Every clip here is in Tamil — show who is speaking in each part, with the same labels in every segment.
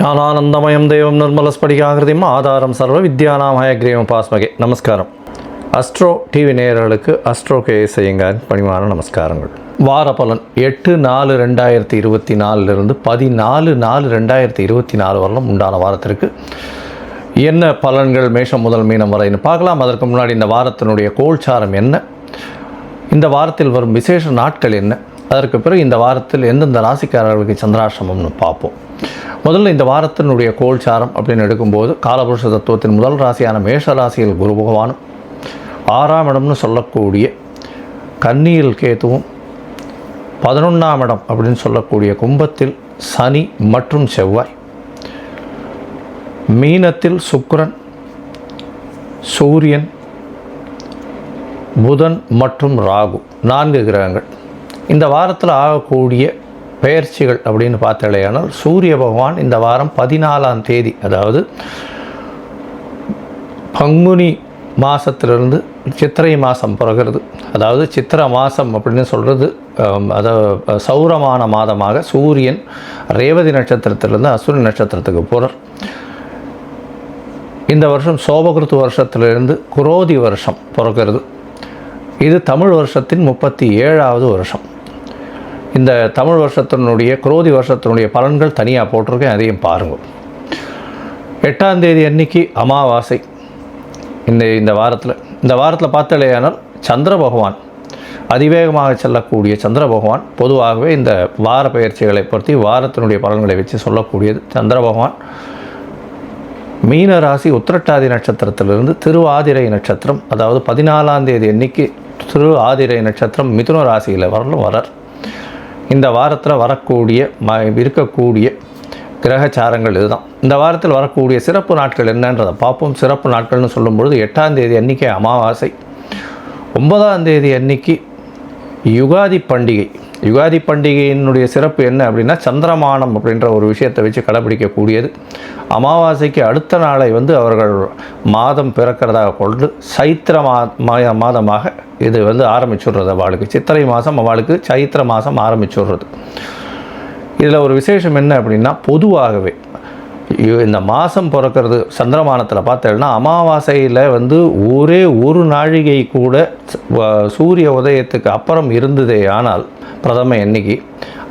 Speaker 1: ஞானானந்தமயம் தேவம் நிர்மலஸ்படிகாகிருதியும் ஆதாரம் சர்வ வித்யானாம் ஹயக்ரீவம் பாஸ்மகே. நமஸ்காரம். அஸ்ட்ரோ டிவி நேயர்களுக்கு அஸ்ட்ரோ கேஎஸ் ஐயங்காரின் பணிவான நமஸ்காரங்கள். வார பலன் 8/4/2024 14/4/2024 வரலும் உண்டான வாரத்திற்கு என்ன பலன்கள் மேஷம் முதல் மீனம் வரைன்னு பார்க்கலாம். அதற்கு முன்னாடி இந்த வாரத்தினுடைய கோல்சாரம் என்ன, இந்த வாரத்தில் வரும் விசேஷ நாட்கள் என்ன, அதற்கு பிறகு இந்த வாரத்தில் எந்தெந்த ராசிக்காரர்களுக்கு சந்திராசிரமம்னு பார்ப்போம். முதல்ல இந்த வாரத்தினுடைய கோல்சாரம் அப்படின்னு எடுக்கும்போது காலபுருஷ தத்துவத்தின் முதல் ராசியான மேஷ ராசியில் குரு பகவானும், 6ஆம் இடம்னு சொல்லக்கூடிய கன்னியில் கேதுவும், 11ஆம் இடம் அப்படின்னு சொல்லக்கூடிய கும்பத்தில் சனி மற்றும் செவ்வாய், மீனத்தில் சுக்கிரன், சூரியன், புதன் மற்றும் ராகு, 4 கிரகங்கள். இந்த வாரத்தில் ஆகக்கூடிய பெயர்ச்சிகள் அப்படின்னு பார்த்தாலேயானால் சூரிய பகவான் இந்த வாரம் 14ஆம் தேதி, அதாவது பங்குனி மாதத்திலிருந்து சித்திரை மாதம் பிறகுறது, அதாவது சித்திரை மாதம் அப்படின்னு சொல்கிறது, அதாவது சௌரமான மாதமாக சூரியன் ரேவதி நட்சத்திரத்திலிருந்து அசுவினி நட்சத்திரத்துக்கு போகிறார். இந்த வருஷம் சோபகிருத்து வருஷத்திலிருந்து குரோதி வருஷம் பிறக்கிறது. இது தமிழ் வருஷத்தின் 37ஆவது வருஷம். இந்த தமிழ் வருஷத்தினுடைய குரோதி வருஷத்தினுடைய பலன்கள் தனியாக போட்டிருக்கேன், அதையும் பாருங்கள். 8ஆம் தேதி அன்னைக்கு அமாவாசை. இந்த வாரத்தில் பார்த்தாலேயானால் சந்திர பகவான், அதிவேகமாக செல்லக்கூடிய சந்திர பகவான், பொதுவாகவே இந்த வார பயிற்சிகளை பற்றி வாரத்தினுடைய பலன்களை வச்சு சொல்லக்கூடியது. சந்திர பகவான் மீன ராசி உத்திரட்டாதி நட்சத்திரத்திலிருந்து திருவாதிரை நட்சத்திரம், அதாவது 14ஆம் தேதி அன்னைக்கு திருவாதிரை நட்சத்திரம் மிதுன ராசியில் வரார். இந்த வாரத்தில் இருக்கக்கூடிய கிரகச்சாரங்கள் இதுதான். இந்த வாரத்தில் வரக்கூடிய சிறப்பு நாட்கள் என்னன்றதை பார்ப்போம். சிறப்பு நாட்கள்னு சொல்லும்பொழுது 8ஆம் தேதி அன்றைக்கி அமாவாசை, 9ஆம் தேதி அன்னைக்கு யுகாதி பண்டிகை. யுகாதி பண்டிகையினுடைய சிறப்பு என்ன அப்படின்னா சந்திரமானம் அப்படின்ற ஒரு விஷயத்தை வச்சு கடைபிடிக்கக்கூடியது. அமாவாசைக்கு அடுத்த நாளை அவர்கள் மாதம் பிறக்கிறதாக கொண்டு சைத்திர மாதமாக இது ஆரம்பிச்சுடுறது. அவளுக்கு சித்திரை மாதம், அவளுக்கு சைத்திர மாதம் ஆரம்பிச்சுடுறது. இதில் ஒரு விசேஷம் என்ன அப்படின்னா, பொதுவாகவே இந்த மாதம் பிறக்கிறது சந்திரமானத்தில் பார்த்தேன்னா அமாவாசையில் ஒரே ஒரு நாழிகை கூட சூரிய உதயத்துக்கு அப்புறம் இருந்ததே ஆனால் பிரதமை அன்னைக்கு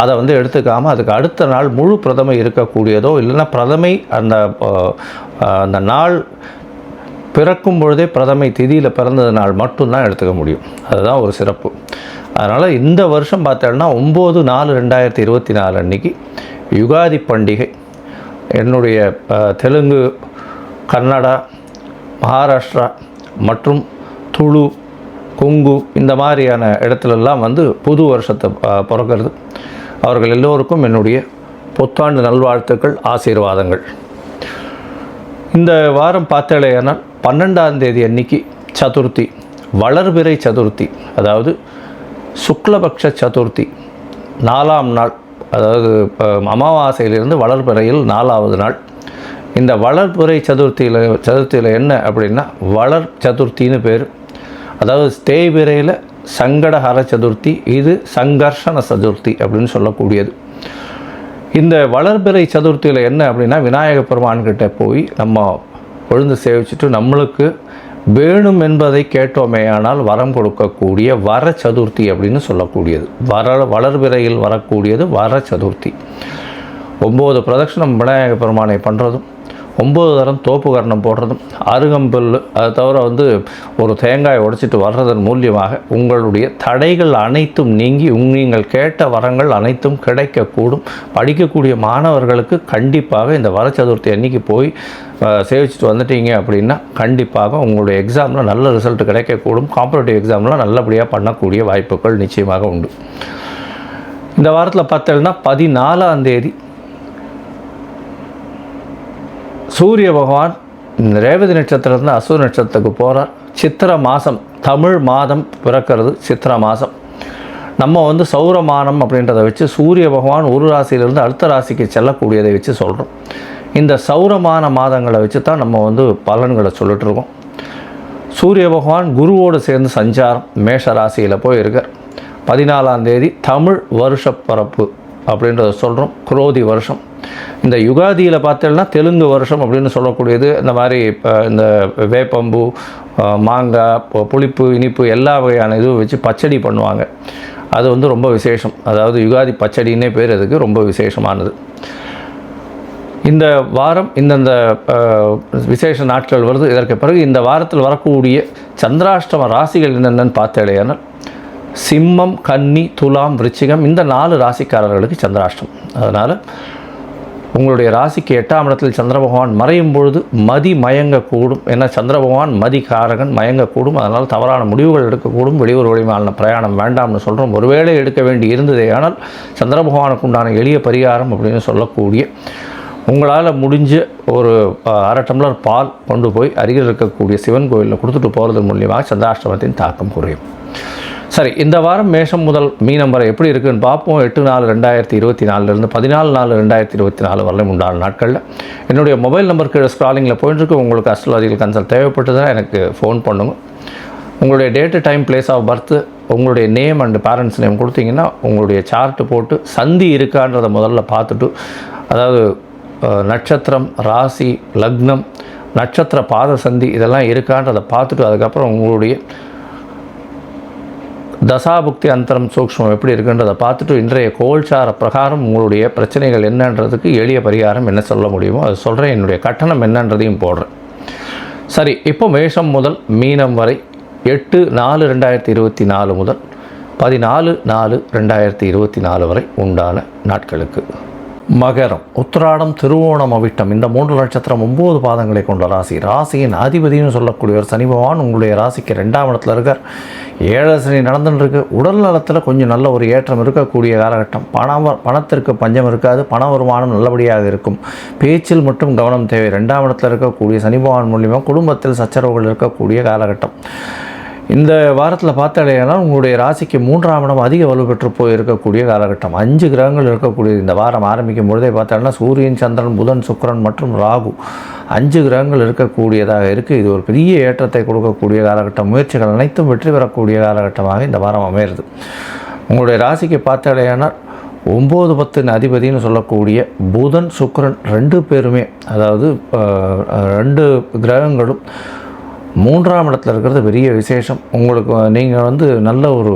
Speaker 1: அதை எடுத்துக்காமல் அதுக்கு அடுத்த நாள் முழு பிரதமை இருக்கக்கூடியதோ, இல்லைன்னா பிரதமை அந்த நாள் பிறக்கும் பொழுதே பிரதமை திதியில் பிறந்தது நாள் மட்டும்தான் எடுத்துக்க முடியும். அதுதான் ஒரு சிறப்பு. அதனால் இந்த வருஷம் பார்த்தோன்னா 9/4/2024 அன்றைக்கி யுகாதி பண்டிகை. என்னுடைய தெலுங்கு, கன்னடா, மகாராஷ்டிரா மற்றும் துளு, கொங்கு இந்த மாதிரியான இடத்துலெல்லாம் புது வருஷத்தை பிறக்கிறது. அவர்கள் எல்லோருக்கும் என்னுடைய புத்தாண்டு நல்வாழ்த்துக்கள், ஆசீர்வாதங்கள். இந்த வாரம் பார்த்தாலேயானால் 12ஆம் தேதி அன்னைக்கு சதுர்த்தி, வளர்பிறை சதுர்த்தி, அதாவது சுக்லபக்ஷ சதுர்த்தி, 4ஆம் நாள், அதாவது அமாவாசையிலிருந்து வளர்பிறையில் 4ஆவது நாள். இந்த வளர்பிறை சதுர்த்தியில் என்ன அப்படின்னா வளர் சதுர்த்தின்னு பேர். அதாவது தேய்பிறையில் சங்கடஹர சதுர்த்தி, இது சங்கர்ஷண சதுர்த்தி அப்படின்னு சொல்லக்கூடியது. இந்த வளர்பிறை சதுர்த்தியில் என்ன அப்படின்னா விநாயக பெருமான்கிட்ட போய் நம்ம விழுந்து சேவிச்சுட்டு நம்மளுக்கு வேணும் என்பதை கேட்டோமேயானால் வரம் கொடுக்கக்கூடிய வர சதுர்த்தி அப்படின்னு சொல்லக்கூடியது. வளர்பிறையில் வரக்கூடியது வர சதுர்த்தி. 9 பிரதட்சணம் விநாயக பெருமானை பண்ணுறதும், 9 தரம் தோப்பு கரணம் போடுறதும், அருகம்புல், அதை தவிர ஒரு தேங்காய் உடைச்சிட்டு வர்றதன் மூலியமாக உங்களுடைய தடைகள் அனைத்தும் நீங்கி நீங்கள் கேட்ட வரங்கள் அனைத்தும் கிடைக்கக்கூடும். படிக்கக்கூடிய மாணவர்களுக்கு கண்டிப்பாக இந்த வர சதுர்த்தி அன்னைக்கு போய் சேவிச்சுட்டு வந்துட்டீங்க அப்படின்னா கண்டிப்பாக உங்களுடைய எக்ஸாமில் நல்ல ரிசல்ட் கிடைக்கக்கூடும். காம்படிட்டிவ் எக்ஸாமில் நல்லபடியாக பண்ணக்கூடிய வாய்ப்புகள் நிச்சயமாக உண்டு. இந்த வாரத்தில் பார்த்தீங்கன்னா 14ஆம் தேதி சூரிய பகவான் ரேவதி நட்சத்திரத்தில் அசுர நட்சத்திரத்துக்கு போகிறார். சித்திரை மாதம், தமிழ் மாதம் பிறக்கிறது சித்திரை மாதம். நம்ம சௌரமானம் அப்படின்றத வச்சு சூரிய பகவான் ஒரு ராசியிலிருந்து அடுத்த ராசிக்கு செல்லக்கூடியதை வச்சு சொல்கிறோம். இந்த சௌரமான மாதங்களை வச்சு தான் நம்ம பலன்களை சொல்லிட்டுருக்கோம். சூரிய பகவான் குருவோடு சேர்ந்து சஞ்சாரம் மேஷ ராசியில் போயிருக்கார். 14ஆம் தேதி தமிழ் வருஷப்பரப்பு அப்படின்றத சொல்கிறோம். குரோதி வருஷம். இந்த யுகாதியில் பார்த்தோம்னா தெலுங்கு வருஷம் அப்படின்னு சொல்லக்கூடியது. இந்த மாதிரி இப்போ இந்த வேப்பம்பூ, மாங்காய், புளிப்பு, இனிப்பு எல்லா வகையான இதுவும் வச்சு பச்சடி பண்ணுவாங்க. அது வந்து ரொம்ப விசேஷம். அதாவது யுகாதி பச்சடின்னே பேர் அதுக்கு, ரொம்ப விசேஷமானது. இந்த வாரம் இந்தந்த விசேஷ நாட்கள் வருது. இதற்கு பிறகு இந்த வாரத்தில் வரக்கூடிய சந்திராஷ்டம ராசிகள் என்னென்னு பார்த்தாலேயானால் சிம்மம், கன்னி, துலாம், விருச்சிகம் இந்த 4 ராசிக்காரர்களுக்கு சந்திராஷ்டம். அதனால் உங்களுடைய ராசிக்கு 8ஆம் இடத்தில் சந்திர பகவான் மறையும் பொழுது மதி மயங்கக்கூடும். ஏன்னா சந்திர பகவான் மதிகாரகன், மயங்கக்கூடும். அதனால் தவறான முடிவுகள் எடுக்கக்கூடும். வெளியூர் வழிமான பிரயாணம் வேண்டாம்னு சொல்கிறோம். ஒருவேளை எடுக்க வேண்டி இருந்ததே ஆனால் சந்திர பகவானுக்கு உண்டான எளிய பரிகாரம் அப்படின்னு சொல்லக்கூடிய உங்களால் முடிஞ்ச ஒரு 1/2 டம்ளர் பால் கொண்டு போய் அருகில் இருக்கக்கூடிய சிவன் கோயிலில் கொடுத்துட்டு போகிறது மூலியமாக சந்திராஷ்டமத்தின் தாக்கம் குறையும். சரி, இந்த வாரம் மேஷம் முதல் மீனம் வரை எப்படி இருக்குதுன்னு பார்ப்போம். 8/4/2024 14/4/2024 வரலையும் உண்டான நாட்களில் என்னுடைய மொபைல் நம்பர் கீழே ஸ்க்ராலிங்கில் போயிட்டுருக்கு. உங்களுக்கு அஸ்ட்ராலஜிக்கல் கன்சல்ட் தேவைப்பட்டதுன்னா எனக்கு ஃபோன் பண்ணுங்க. உங்களுடைய date, time, place of birth, உங்களுடைய நேம் அண்டு பேரண்ட்ஸ் நேம் கொடுத்தீங்கன்னா உங்களுடைய சார்ட்டு போட்டு சந்தி இருக்கான்றதை முதல்ல பார்த்துட்டு, அதாவது நட்சத்திரம், ராசி, லக்னம், நட்சத்திர பாத சந்தி இதெல்லாம் இருக்கான்றதை பார்த்துட்டு அதுக்கப்புறம் உங்களுடைய தசாபுக்தி அந்தரம் சூக்ஷ்மம் எப்படி இருக்குன்றதை பார்த்துட்டு இன்றைய கோல்சார பிரகாரம் உங்களுடைய பிரச்சனைகள் என்னன்றதுக்கு எளிய பரிகாரம் என்ன சொல்ல முடியுமோ அது சொல்கிறேன். என்னுடைய கட்டணம் என்னன்றதையும் போடுறேன். சரி, இப்போ மேஷம் முதல் மீனம் வரை 8/4/2024 முதல் 14/4/2024 வரை உண்டான நாட்களுக்கு. மகரம், உத்திராடம், திருவோணம், அவிட்டம் இந்த 3 நட்சத்திரம் 9 பாதங்களை கொண்ட ராசி. ராசியின் அதிபதினு சொல்லக்கூடியவர் சனி பகவான் உங்களுடைய ராசிக்கு 2ஆம் இடத்துல இருக்கார். 7 சனி நடந்துருக்கு. உடல் நலத்தில் கொஞ்சம் நல்ல ஒரு ஏற்றம் இருக்கக்கூடிய காலகட்டம். பணத்திற்கு பஞ்சம் இருக்காது. பண வருமானம் நல்லபடியாக இருக்கும். பேச்சில் மட்டும் கவனம் தேவை. 2ஆம் இடத்துல இருக்கக்கூடிய சனி பகவான் மூலியமாக குடும்பத்தில் சச்சரவுகள் இருக்கக்கூடிய காலகட்டம். இந்த வாரத்தில் பார்த்தாலேனா உங்களுடைய ராசிக்கு 3ஆம் இடம் அதிக வலுப்பெற்று போய் இருக்கக்கூடிய காலகட்டம். 5 கிரகங்கள் இருக்கக்கூடிய இந்த வாரம் ஆரம்பிக்கும் பொழுதே பார்த்தாலும் சூரியன், சந்திரன், புதன், சுக்கிரன் மற்றும் ராகு 5 கிரகங்கள் இருக்கக்கூடியதாக இருக்குது. இது ஒரு பெரிய ஏற்றத்தை கொடுக்கக்கூடிய காலகட்டம். முயற்சிகள் அனைத்தும் வெற்றி பெறக்கூடிய காலகட்டமாக இந்த வாரம் அமையிறது. உங்களுடைய ராசிக்கு பார்த்தாலேனா 9-10 அதிபதினு சொல்லக்கூடிய புதன், சுக்கிரன் 2 பேருமே, அதாவது 2 கிரகங்களும் 3ஆம் இடத்துல இருக்கிறது பெரிய விசேஷம். உங்களுக்கு நீங்கள் நல்ல ஒரு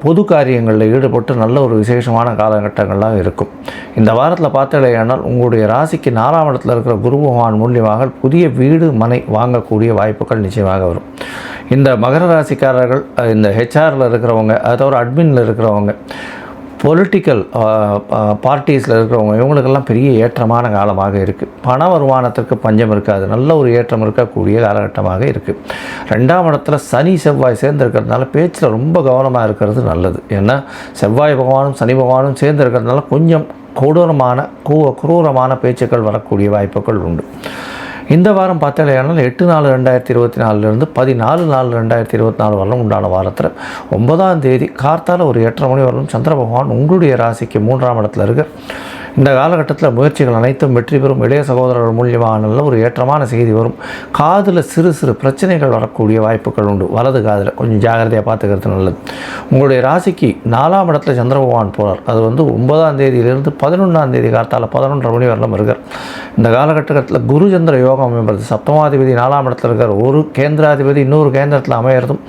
Speaker 1: பொது காரியங்களில் ஈடுபட்டு நல்ல ஒரு விசேஷமான காலகட்டங்கள்லாம் இருக்கும். இந்த வாரத்தில் பார்த்தாலேயானால் உங்களுடைய ராசிக்கு 4ஆம் இடத்துல இருக்கிற குரு பகவான் மூலியமாக புதிய வீடு, மனை வாங்கக்கூடிய வாய்ப்புகள் நிச்சயமாக வரும். இந்த மகர ராசிக்காரர்கள் இந்த ஹெச்ஆரில் இருக்கிறவங்க, அதை தவிர அட்மினில் இருக்கிறவங்க, பொலிட்டிக்கல் பார்ட்டிஸில் இருக்கிறவங்க இவங்களுக்கெல்லாம் பெரிய ஏற்றமான காலமாக இருக்குது. பண வருமானத்திற்கு பஞ்சம் இருக்காது. நல்ல ஒரு ஏற்றம் இருக்கக்கூடிய காலகட்டமாக இருக்குது. 2ஆம் இடத்துல சனி, செவ்வாய் சேர்ந்துருக்கிறதுனால பேச்சில் ரொம்ப கவனமாக இருக்கிறது நல்லது. ஏன்னா செவ்வாய் பகவானும் சனி பகவானும் சேர்ந்துருக்கிறதுனால கொஞ்சம் குரூரமான பேச்சுக்கள் வரக்கூடிய வாய்ப்புகள் உண்டு. இந்த வாரம் பார்த்தாலேயானால் 8/4/2024 14/4/2024 வரலும் உண்டான வாரத்தில் 9ஆம் தேதி கார்த்தால ஒரு 8:30 மணி வரலும் சந்திர பகவான் உங்களுடைய ராசிக்கு 3ஆம் இடத்துல இருக்க. இந்த காலகட்டத்தில் முயற்சிகள் அனைத்தும் வெற்றி பெறும். இளைய சகோதரர்கள் மூலியமாக நல்ல ஒரு ஏற்றமான செய்தி வரும். காதில் சிறு சிறு பிரச்சனைகள் வரக்கூடிய வாய்ப்புகள் உண்டு. வலது காதில் கொஞ்சம் ஜாகிரதையாக பார்த்துக்கிறது நல்லது. உங்களுடைய ராசிக்கு 4ஆம் இடத்துல சந்திர பகவான் போகிறார். அது 9ஆம் தேதியிலிருந்து 11ஆம் தேதி கார்த்தால 11:30 மணி வரலும் இருக்கார். இந்த காலகட்டத்தில் குரு சந்திர யோகம் அமைகிறது. சப்தமாதிபதி 4ஆம் இடத்துல இருக்கார். ஒரு கேந்திராதிபதி இன்னொரு கேந்திரத்தில் அமையிறதும்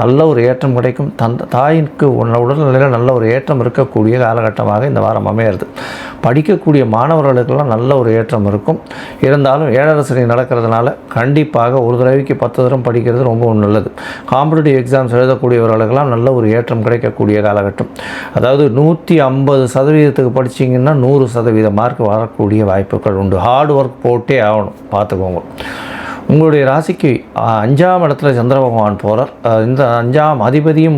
Speaker 1: நல்ல ஒரு ஏற்றம் கிடைக்கும். தாயிற்கு உடல்நிலையில் நல்ல ஒரு ஏற்றம் இருக்கக்கூடிய காலகட்டமாக இந்த வாரம் அமையிறது. படிக்கக்கூடிய மாணவர்களுக்கெல்லாம் நல்ல ஒரு ஏற்றம் இருக்கும். இருந்தாலும் 7 சனி நடக்கிறதுனால கண்டிப்பாக ஒரு தடவைக்கு 10 தரம் படிக்கிறது ரொம்ப நல்லது. காம்படிட்டிவ் எக்ஸாம்ஸ் எழுதக்கூடியவர்களுக்கெல்லாம் நல்ல ஒரு ஏற்றம் கிடைக்கக்கூடிய காலகட்டம். அதாவது 150% படிச்சிங்கன்னா 100% மார்க் வரக்கூடிய வாய்ப்புகள் உண்டு. ஹார்ட் ஒர்க் போட்டே ஆகணும், பார்த்துக்கோங்க. உங்களுடைய ராசிக்கு 5ஆம் இடத்துல சந்திர பகவான் போகிறார். இந்த 5ஆம் அதிபதியும்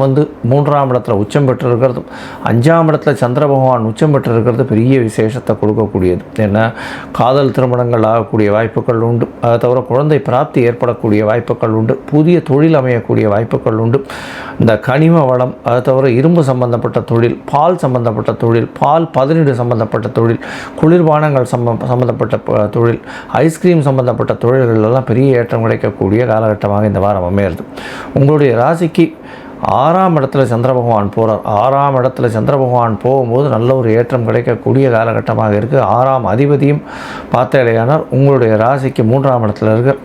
Speaker 1: 3ஆம் இடத்துல உச்சம் பெற்றிருக்கிறதும் 5ஆம் இடத்துல சந்திர பகவான் உச்சம் பெற்றிருக்கிறது பெரிய விசேஷத்தை கொடுக்கக்கூடியது. ஏன்னா காதல் திருமணங்கள் ஆகக்கூடிய வாய்ப்புகள் உண்டு. அதை தவிர குழந்தை பிராப்தி ஏற்படக்கூடிய வாய்ப்புகள் உண்டு. புதிய தொழில் அமையக்கூடிய வாய்ப்புகள் உண்டு. இந்த கனிம வளம், அதை தவிர இரும்பு சம்பந்தப்பட்ட தொழில், பால் சம்பந்தப்பட்ட தொழில், பால் பதனீடு சம்பந்தப்பட்ட தொழில், குளிர்பானங்கள் சம்பந்தப்பட்ட தொழில், ஐஸ்கிரீம் சம்பந்தப்பட்ட தொழில்கள் எல்லாம் பெரிய ஏற்றம் கிடைக்கக்கூடிய காலகட்டமாக இந்த வாரம் அமையிறது. உங்களுடைய ராசிக்கு 6ஆம் இடத்துல சந்திர பகவான் போகிறார். 6ஆம் இடத்துல சந்திர பகவான் போகும்போது நல்ல ஒரு ஏற்றம் கிடைக்கக்கூடிய காலகட்டமாக இருக்குது. 6ஆம் அதிபதியும் பார்த்தேலையானால் உங்களுடைய ராசிக்கு 3ஆம் இடத்துல இருக்க.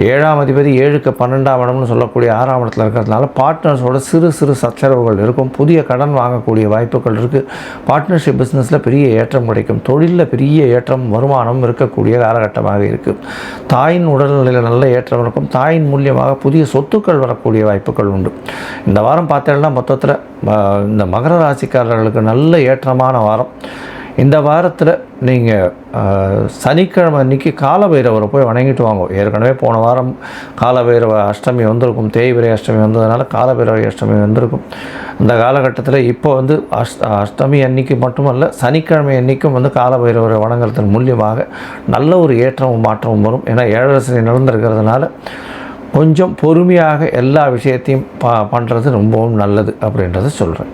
Speaker 1: 7ஆம் அதிபதி 7க்கு 12ஆம் இடம்னு சொல்லக்கூடிய 6ஆம் இடத்துல இருக்கிறதுனால பார்ட்னர்ஸோட சிறு சிறு சச்சரவுகள் இருக்கும். புதிய கடன் வாங்கக்கூடிய வாய்ப்புகள் இருக்குது. பார்ட்னர்ஷிப் பிஸ்னஸில் பெரிய ஏற்றம் கிடைக்கும். தொழிலில் பெரிய ஏற்றம் வருமானம் இருக்கக்கூடிய காலகட்டமாக இருக்குது. தாயின் உடல்நிலையில் நல்ல ஏற்றம் இருக்கும். தாயின் மூலியமாக புதிய சொத்துக்கள் வரக்கூடிய வாய்ப்புகள் உண்டு. இந்த வாரம் பார்த்தீங்கன்னா மொத்தத்தில் இந்த மகர ராசிக்காரர்களுக்கு நல்ல ஏற்றமான வாரம். இந்த வாரத்தில் நீங்கள் சனிக்கிழமை அன்றைக்கி காலபைரவரை போய் வணங்கிட்டு வாங்க. ஏற்கனவே போன வாரம் காலபைரவ அஷ்டமி வந்திருக்கும், தேய்பிரை அஷ்டமி வந்ததுனால காலபைரவ அஷ்டமி வந்திருக்கும். இந்த காலகட்டத்தில் இப்போ அஷ்டமி அன்னைக்கு மட்டுமல்ல, சனிக்கிழமை அன்றைக்கும் காலபைரவரை வணங்குறதன் மூலியமாக நல்ல ஒரு ஏற்றமும் மாற்றமும் வரும். ஏன்னா 7 சனி நடந்திருக்கிறதுனால கொஞ்சம் பொறுமையாக எல்லா விஷயத்தையும் பண்ணுறது ரொம்பவும் நல்லது அப்படின்றத சொல்கிறேன்.